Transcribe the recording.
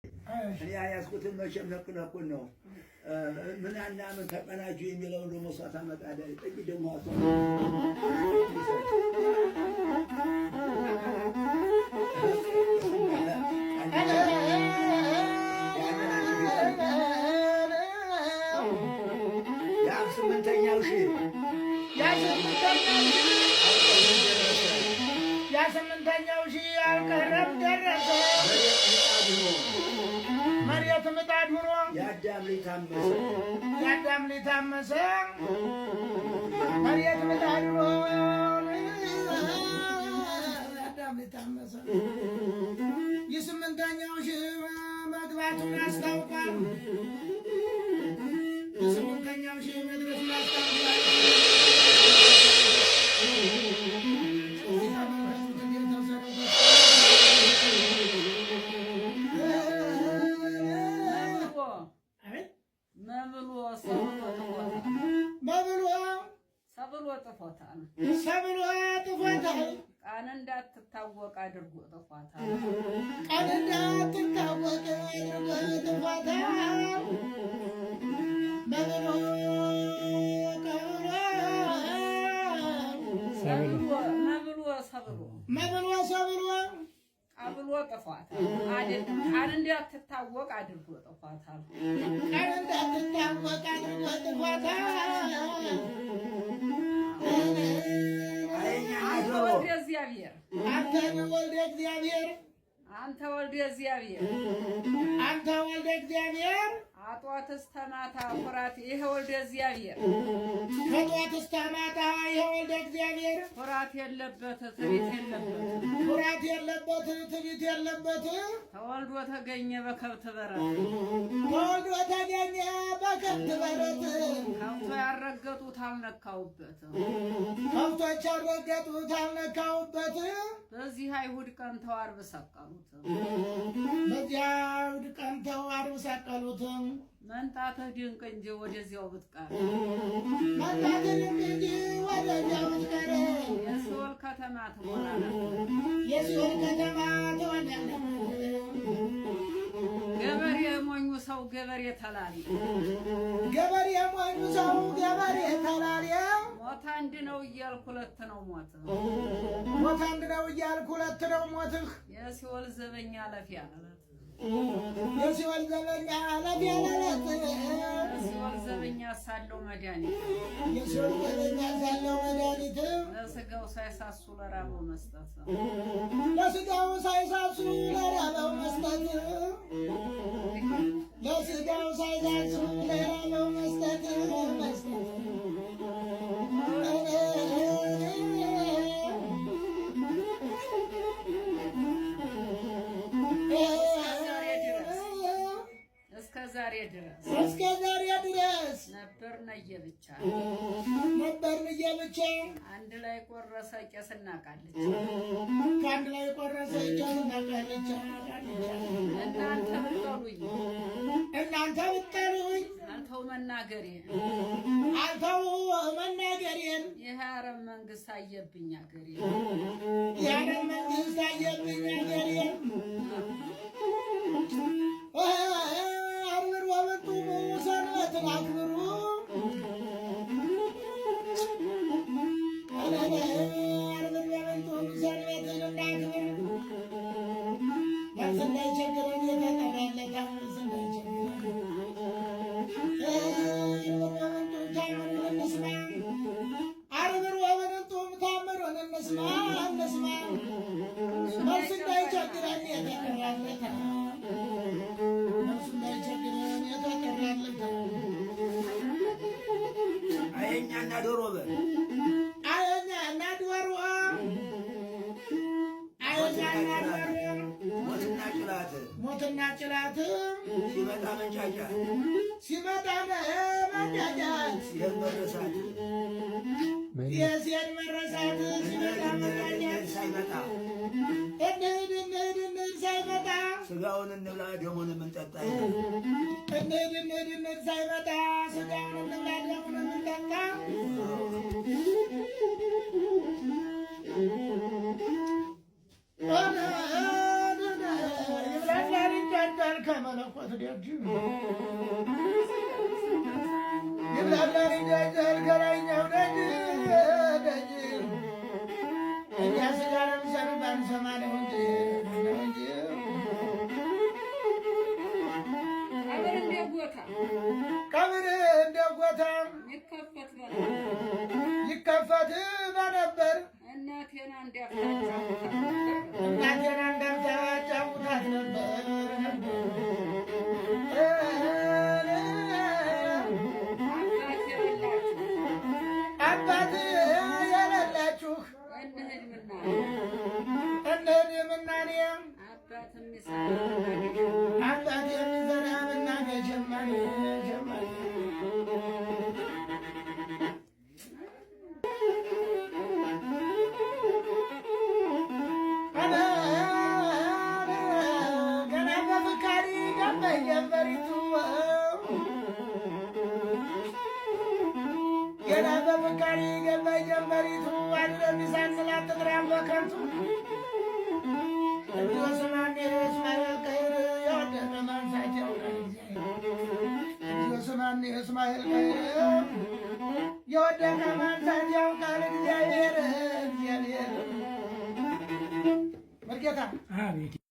እኔ ያያዝኩትን መቼም ነቅነቁን ነው ምናና ምን ተቀናጁ የሚለውን ደግሞ እሷ ታመጣለች። ጥቂት ደግሞ ስምንተኛው ሺህ አልቀረም ደረሰ መሬት ምጣድ ሆኖ የአዳም ልጅ ታመሰ መሬት ምጣድ ሆኖ የአዳም ልጅ ታመሰ የስምንተኛው ሺህ መግባቱን አስታውቋል። የስምንተኛው ሺህ መድረሱን አስታውቋል። ሰብሎ ጥፎታል። ቃል እንዳትታወቅ አድርጎ ጥፎታል። ቃል እንዳትታወቅ አድርጎ ጥፎታል። መብሎ ሰብሎ አብሎ ጥፏታል። ቃል እንዳትታወቅ አድርጎ ጥፏታል። ቃል እንዳትታወቅ አድርጎ ጥፎታል። አንተ ወልደ እግዚአብሔር አጧት እስከ ማታ ኩራት ይሄ ወልደ እግዚአብሔር ከጧት እስከ ማታ ይሄ ወልደ እግዚአብሔር ኩራት የለበት ትዕቢት የለበት ኩራት የለበት ትዕቢት የለበት ተወልዶ ተገኘ በከብት በረት ተወልዶ ተገኘ በከብት በረት ከብቶ ያረገጡት አልነካውበት ከብቶች ያረገጡት አልነካውበት በዚህ አይሁድ ቀንተው ዓርብ ሰቀሉት በዚህ አይሁድ ቀንተው ዓርብ ሰቀሉት መንጣትህ ድንቅ እንጂ ወደዚያው ብትቀር መንጣትህ ድንቅ እንጂ ወደዚያው ብትቀር የሲኦል ከተማ ትሆናለህ የሲኦል ከተማ ትሆናለህ። ገበሬ ሞኙ ሰው ገበሬ ተላሊ ገበሬ ሞኙ ሰው ገበሬ ተላሊ ሞት አንድ ነው እያልኩ ሁለት ነው ሞት ሞት አንድ ነው እያልኩ ሁለት ነው ሞትህ የሲኦል ዘበኛ አለፊ አለት የሲኦል ዘበኛ አለፊ አለት የሲኦል ዘበኛ ሳለው መድኃኒት የሲኦል ዘበኛ ሳለው መድኃኒት ለስጋው ሳይሳሱ ለራበው መስጠት ለስጋው ሳይሳሱ ለራበው መስጠት ለስጋው ሳይሳሱ ለራበው መስጠት እስከ ዛሬ ድረስ ነበርን እየብቻ አንድ ላይ ቆረሰ ቄስና ቃልቻ ከአንድ ላይ ቆረሰ ቄስና ቃልቻ እናንተ ብትጠሉኝ አንተው መናገሬን ይህ አረብ መንግስት አየብኝ አገሬን የአረብ መንግስት አየብኝ አገሬን አርብር ወበጡ ሰንበትን አክብሩ አርብር ወበጡ ሰንበትን እናክብር መልስ እንዳይቸግረን የተጠራለት መልስ እንዳይቸግረን አርብር ወበጡም ታምሩን እንስማ መልስ እንዳይቸግረን የተጠራለት አየኛና ዶሮ በል አየኛና ዶሮ ሞትና ጭላት ሲመጣ መንጫጫት የሴት መረሳት ሲመጣ መንጫጫት ሳይመጣ እንሂድ ሳይመጣ ስጋውን እንብላ ደሙን እንጠጣ እንሂድ ሳይመጣ ስጋውን እንብላ ደሙን እንጠጣ ይብላኝ ከመለኮት ደጅ ይብላላሪ ደጅ ከላይኛው ደጅ ደጅ እኛ ስጋ ለምሰን ባንሰማ ነው እንጂ ቀብር እንደ ጎታ ይከፈት በነበር እናቴን እንዳታጫውታት ነበር አባት የሌላችሁ እንሂድ ምናኔ አባት የሚዘራ ምናኔ ጀማሪ ገና በፍቃሪ ገባኝ ጀንበሪቱ ገና በፍቃሪ ገባኝ ጀንበሪቱ አድረሚሳን ስላትጥራም በከንቱ ስማኔ እስማኤል ቀይር የወደቀ ማንሳቸው ስማኔ እስማኤል ቀይር የወደቀ ማንሳቸው ቃል እግዚአብሔር እግዚአብሔር መርጌታ